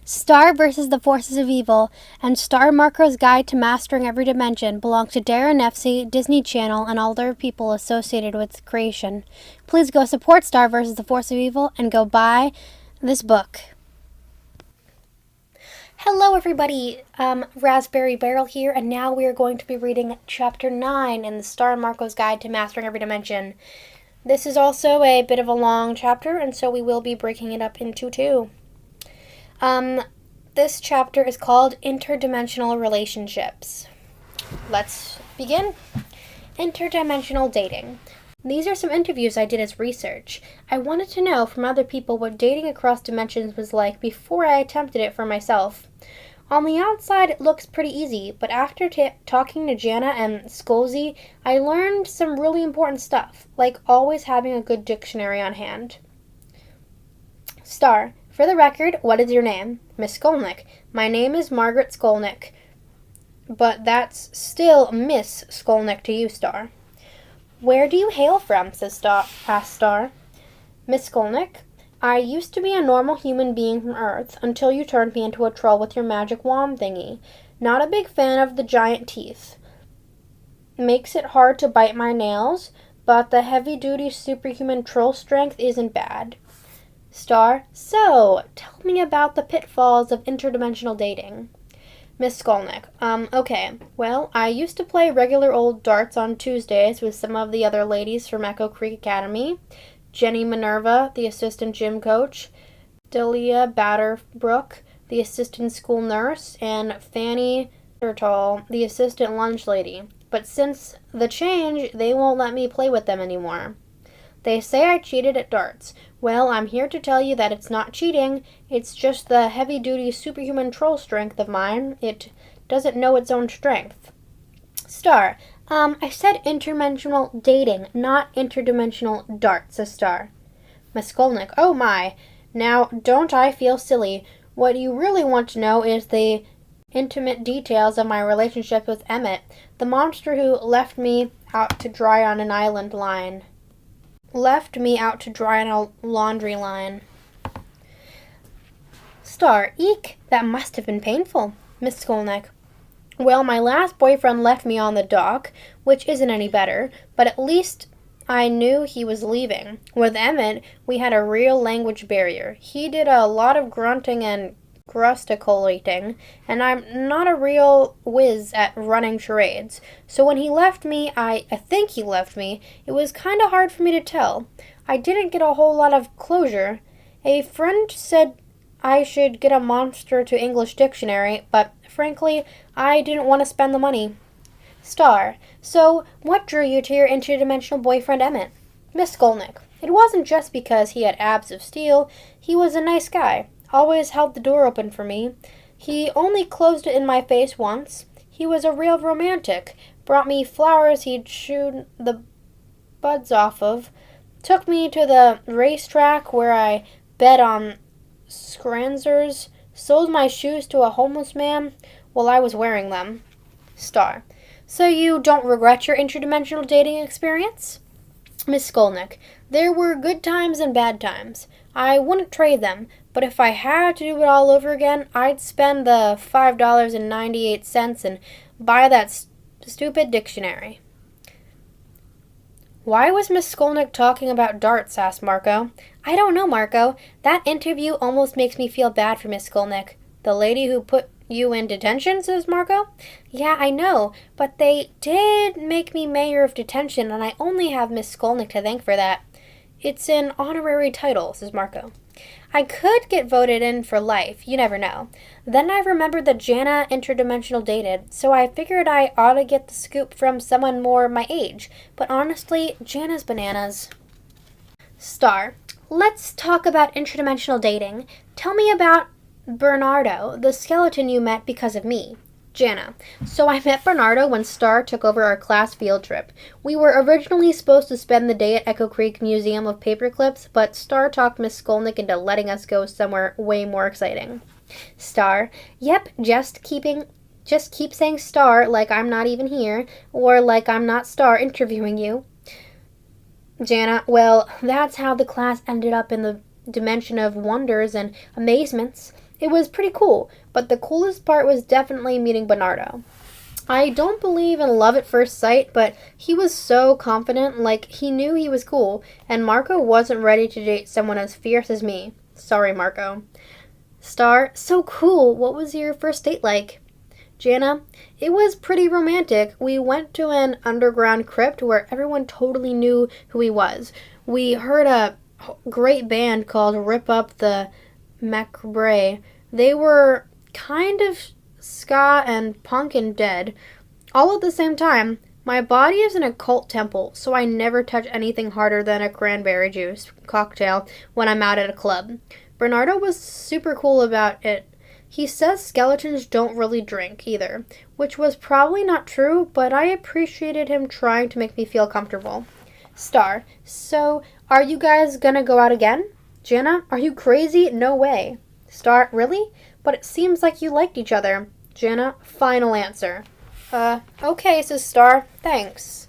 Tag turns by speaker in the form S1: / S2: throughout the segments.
S1: Star versus the Forces of Evil and Star Marco's Guide to Mastering Every Dimension belong to Daron, Nefcy, Disney Channel, and all other people associated with its creation. Please go support Star versus the Force of Evil and go buy this book. Hello everybody, Raspberry Barrel here, and now we are going to be reading Chapter 9 in the Star Marco's Guide to Mastering Every Dimension. This is also a bit of a long chapter, and so we will be breaking it up into two. This chapter is called Interdimensional Relationships. Let's begin. Interdimensional dating. These are some interviews I did as research. I wanted to know from other people what dating across dimensions was like before I attempted it for myself. On the outside, it looks pretty easy, but after talking to Janna and Skullnick, I learned some really important stuff, like always having a good dictionary on hand. Star. For the record, what is your name? Miss Skullnick. My name is Margaret Skullnick. But that's still Miss Skullnick to you, Star. Where do you hail from? Asked Star. Miss Skullnick. I used to be a normal human being from Earth until you turned me into a troll with your magic wand thingy. Not a big fan of the giant teeth. Makes it hard to bite my nails, but the heavy-duty superhuman troll strength isn't bad. Star. So, tell me about the pitfalls of interdimensional dating. Miss Skullnick. Okay. Well, I used to play regular old darts on Tuesdays with some of the other ladies from Echo Creek Academy. Jenny Minerva, the assistant gym coach. Delia Batterbrook, the assistant school nurse. And Fanny Turtle, the assistant lunch lady. But since the change, they won't let me play with them anymore. They say I cheated at darts. Well, I'm here to tell you that it's not cheating. It's just the heavy-duty superhuman troll strength of mine. It doesn't know its own strength. Star. I said interdimensional dating, not interdimensional darts, says Star. Miss Skullnick. Oh my. Now, don't I feel silly. What you really want to know is the intimate details of my relationship with Emmett, the monster who left me out to dry on an island line. Left me out to dry on a laundry line. Star. Eek, that must have been painful. Miss Skullnick. Well, my last boyfriend left me on the dock, which isn't any better, but at least I knew he was leaving. With Emmett, we had a real language barrier. He did a lot of grunting and gesticulating, and I'm not a real whiz at running charades. So when he left me, I think he left me, it was kind of hard for me to tell. I didn't get a whole lot of closure. A friend said I should get a monster to English dictionary, but frankly, I didn't want to spend the money. Star. So, what drew you to your interdimensional boyfriend Emmett? Miss Skullnick. It wasn't just because he had abs of steel. He was a nice guy. Always held the door open for me. He only closed it in my face once. He was a real romantic. Brought me flowers he'd chewed the buds off of. Took me to the racetrack where I bet on scranzers. Sold my shoes to a homeless man while I was wearing them. Star. So you don't regret your interdimensional dating experience? Miss Skullnick. There were good times and bad times. I wouldn't trade them, but if I had to do it all over again, I'd spend the $5.98 and buy that stupid dictionary. Why was Miss Skullnick talking about darts? Asked Marco. I don't know, Marco. That interview almost makes me feel bad for Miss Skullnick. The lady who put you in detention, says Marco. Yeah, I know, but they did make me mayor of detention, and I only have Miss Skullnick to thank for that. It's an honorary title, says Marco. I could get voted in for life, you never know. Then I remembered that Janna interdimensional dated, so I figured I ought to get the scoop from someone more my age. But honestly, Janna's bananas. Star. Let's talk about interdimensional dating. Tell me about Bernardo, the skeleton you met because of me. Janna. So I met Bernardo when Star took over our class field trip. We were originally supposed to spend the day at Echo Creek Museum of Paperclips, but Star talked Miss Skullnick into letting us go somewhere way more exciting. Star. Yep, just keep saying Star like I'm not even here, or like I'm not Star interviewing you. Janna. Well, that's how the class ended up in the dimension of wonders and amazements. It was pretty cool, but the coolest part was definitely meeting Bernardo. I don't believe in love at first sight, but he was so confident, like he knew he was cool, and Marco wasn't ready to date someone as fierce as me. Sorry, Marco. Star, so cool. What was your first date like? Janna, it was pretty romantic. We went to an underground crypt where everyone totally knew who he was. We heard a great band called Rip Up the Macabre. They were kind of ska and punk and dead, all at the same time. My body is in a cult temple, so I never touch anything harder than a cranberry juice cocktail when I'm out at a club. Bernardo was super cool about it. He says skeletons don't really drink either, which was probably not true, but I appreciated him trying to make me feel comfortable. Star, so are you guys gonna go out again? Janna, are you crazy? No way. Star, really? But it seems like you liked each other. Janna, final answer. Okay, says Star. Thanks.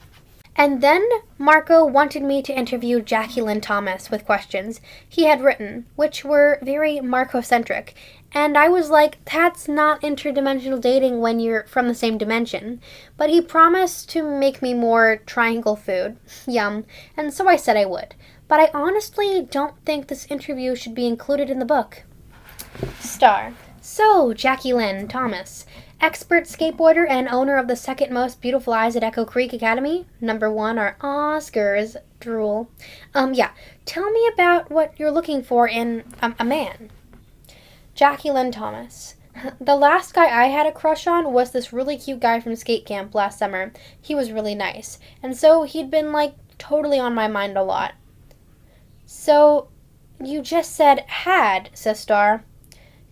S1: And then Marco wanted me to interview Jacqueline Thomas with questions he had written, which were very Marco-centric. And I was like, that's not interdimensional dating when you're from the same dimension. But he promised to make me more triangle food. Yum. And so I said I would. But I honestly don't think this interview should be included in the book. Star. So, Jacqueline Thomas, expert skateboarder and owner of the second most beautiful eyes at Echo Creek Academy. Number 1 are Oscars. Drool. Tell me about what you're looking for in a man. Jacqueline Thomas. The last guy I had a crush on was this really cute guy from skate camp last summer. He was really nice. And so he'd been, totally on my mind a lot. So, you just said had, says Star.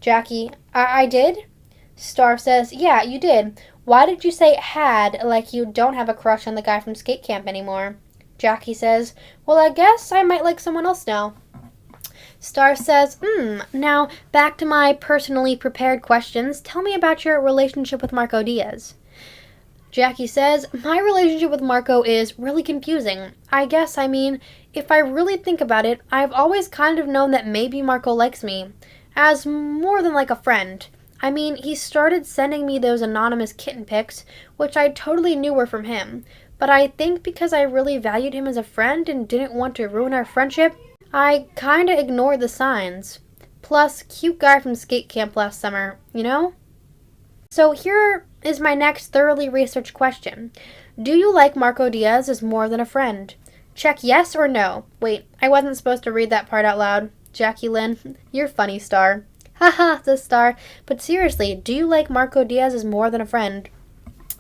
S1: Jackie, I did? Star says, yeah, you did. Why did you say had like you don't have a crush on the guy from skate camp anymore? Jackie says, well, I guess I might like someone else now. Star says, now back to my personally prepared questions. Tell me about your relationship with Marco Diaz. Jackie says, my relationship with Marco is really confusing. If I really think about it, I've always kind of known that maybe Marco likes me. As more than like a friend. He started sending me those anonymous kitten pics, which I totally knew were from him. But I think because I really valued him as a friend and didn't want to ruin our friendship, I kinda ignored the signs. Plus, cute guy from skate camp last summer, you know? So here is my next thoroughly researched question. Do you like Marco Diaz as more than a friend? Check yes or no. Wait, I wasn't supposed to read that part out loud. Jackie Lynn, you're funny, Star. Haha, says Star. But seriously, do you like Marco Diaz as more than a friend?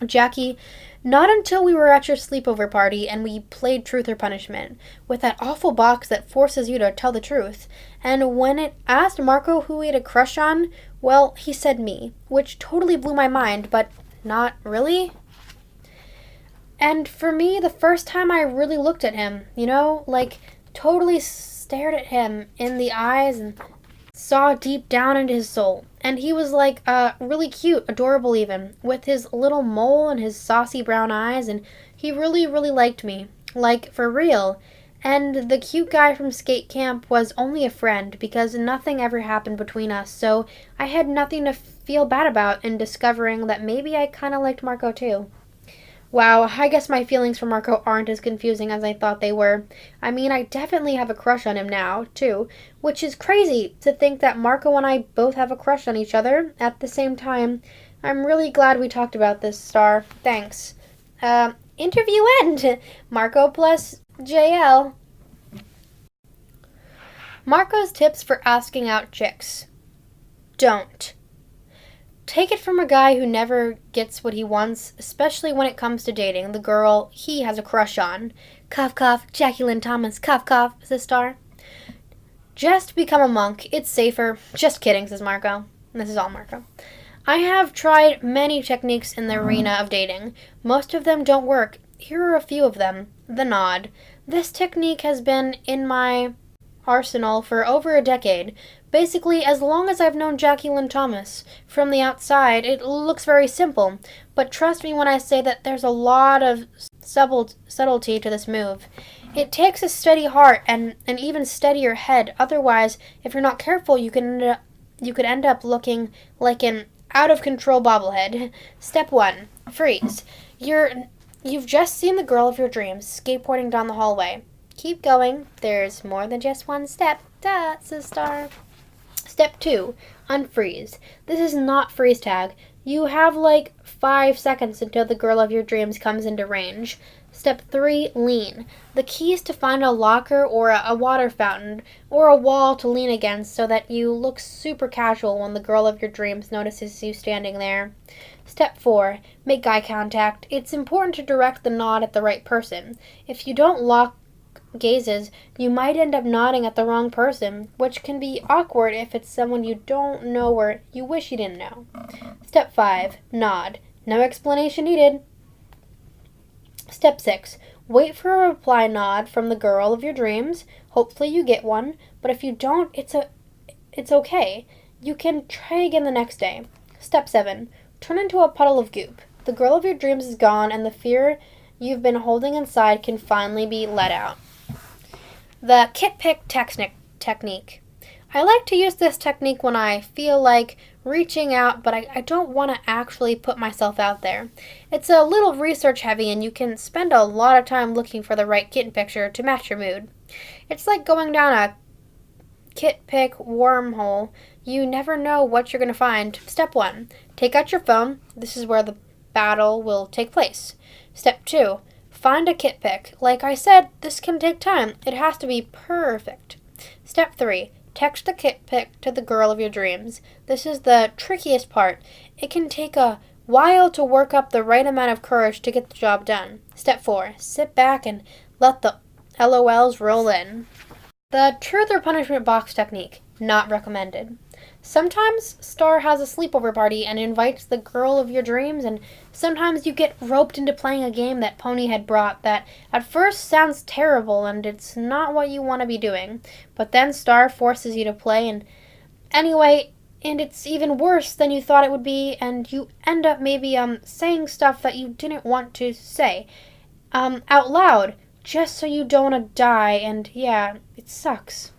S1: Jackie, not until we were at your sleepover party and we played Truth or Punishment, with that awful box that forces you to tell the truth. And when it asked Marco who he had a crush on, well, he said me, which totally blew my mind, but not really. And for me, the first time I really looked at him, totally stared at him in the eyes and saw deep down into his soul. And he was really cute, adorable even, with his little mole and his saucy brown eyes, and he really, really liked me. For real. And the cute guy from skate camp was only a friend because nothing ever happened between us, so I had nothing to feel bad about in discovering that maybe I kind of liked Marco too. Wow, I guess my feelings for Marco aren't as confusing as I thought they were. I definitely have a crush on him now, too, which is crazy to think that Marco and I both have a crush on each other at the same time. I'm really glad we talked about this, Star. Thanks. Interview end! Marco plus JL. Marco's tips for asking out chicks. Don't. Take it from a guy who never gets what he wants, especially when it comes to dating the girl he has a crush on. Cough, cough, Jacqueline Thomas, cough, cough, says Star. Just become a monk. It's safer. Just kidding, says Marco. This is all Marco. I have tried many techniques in the arena of dating. Most of them don't work. Here are a few of them. The nod. This technique has been in my arsenal for over a decade. Basically, as long as I've known Jacqueline Thomas. From the outside, it looks very simple, but trust me when I say that there's a lot of subtlety to this move. It takes a steady heart and an even steadier head. Otherwise, if you're not careful, you can you could end up looking like an out-of-control bobblehead. Step 1. Freeze. You've just seen the girl of your dreams skateboarding down the hallway. Keep going. There's more than just one step. Duh, says Star. Step 2. Unfreeze. This is not freeze tag. You have like 5 seconds until the girl of your dreams comes into range. Step 3. Lean. The key is to find a locker or a water fountain or a wall to lean against so that you look super casual when the girl of your dreams notices you standing there. Step 4. Make eye contact. It's important to direct the nod at the right person. If you don't lock gazes, you might end up nodding at the wrong person, which can be awkward if it's someone you don't know or you wish you didn't know. Step 5. Nod. No explanation needed. Step 6. Wait for a reply nod from the girl of your dreams. Hopefully you get one, but if you don't, it's okay. You can try again the next day. Step 7. Turn into a puddle of goop. The girl of your dreams is gone, and the fear you've been holding inside can finally be let out. The kit pick technique. I like to use this technique when I feel like reaching out, but I don't want to actually put myself out there. It's a little research heavy, and you can spend a lot of time looking for the right kitten picture to match your mood. It's like going down a kit pick wormhole. You never know what you're going to find. Step 1. Take out your phone. This is where the battle will take place. Step 2. Find a kit pick. Like I said, this can take time. It has to be perfect. Step 3. Text the kit pick to the girl of your dreams. This is the trickiest part. It can take a while to work up the right amount of courage to get the job done. Step 4. Sit back and let the LOLs roll in. The truth or punishment box technique. Not recommended. Sometimes Star has a sleepover party and invites the girl of your dreams, and sometimes you get roped into playing a game that Pony had brought that at first sounds terrible and it's not what you want to be doing. But then Star forces you to play and it's even worse than you thought it would be, and you end up maybe saying stuff that you didn't want to say out loud just so you don't want to die, and yeah, it sucks.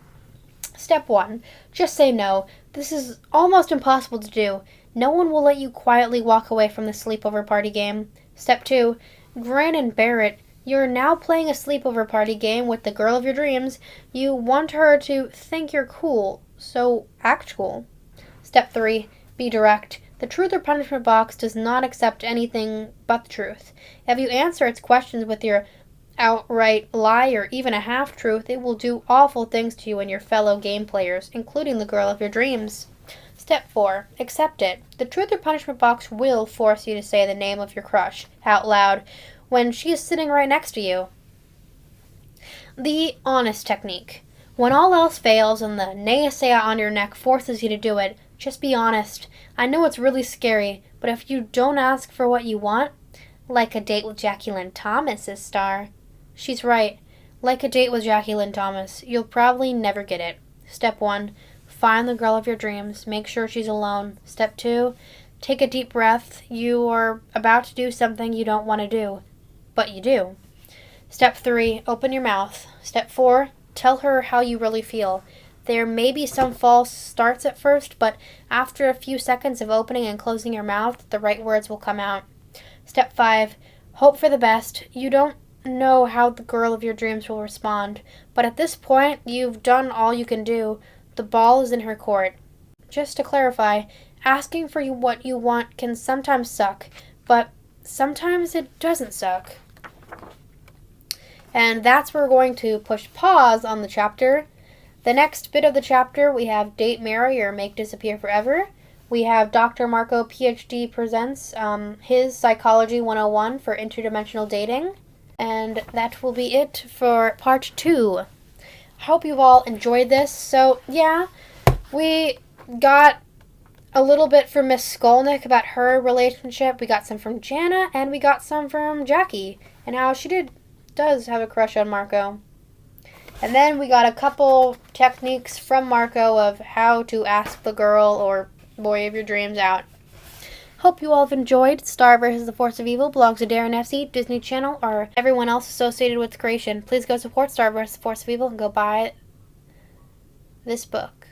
S1: Step 1. Just say no. This is almost impossible to do. No one will let you quietly walk away from the sleepover party game. Step 2. Grin and bear it. You're now playing a sleepover party game with the girl of your dreams. You want her to think you're cool, so act cool. Step 3. Be direct. The truth or punishment box does not accept anything but the truth. If you answer its questions with your outright lie or even a half-truth, it will do awful things to you and your fellow game players, including the girl of your dreams. Step 4. Accept it. The truth or punishment box will force you to say the name of your crush out loud when she is sitting right next to you. The honest technique. When all else fails and the naysayer on your neck forces you to do it, just be honest. I know it's really scary, but if you don't ask for what you want, like a date with Jackie Lynn Thomas, says Star. She's right. Like a date with Jackie Lynn Thomas, you'll probably never get it. Step 1. Find the girl of your dreams. Make sure she's alone. Step 2. Take a deep breath. You are about to do something you don't want to do, but you do. Step 3. Open your mouth. Step 4. Tell her how you really feel. There may be some false starts at first, but after a few seconds of opening and closing your mouth, the right words will come out. Step 5. Hope for the best. You don't know how the girl of your dreams will respond, but at this point, you've done all you can do. The ball is in her court. Just to clarify, asking for what you want can sometimes suck, but sometimes it doesn't suck. And that's where we're going to push pause on the chapter. The next bit of the chapter, we have Date, Marry, or Make Disappear Forever. We have Dr. Marco, PhD, presents his Psychology 101 for interdimensional dating. And that will be it for part 2. I hope you've all enjoyed this. So, yeah, we got a little bit from Miss Skullnick about her relationship. We got some from Janna, and we got some from Jackie, and how she does have a crush on Marco. And then we got a couple techniques from Marco of how to ask the girl or boy of your dreams out. Hope you all have enjoyed. Star vs. the Force of Evil belongs to Daron, nefcy, Disney Channel, or everyone else associated with the creation. Please go support Star vs. the Force of Evil and go buy this book.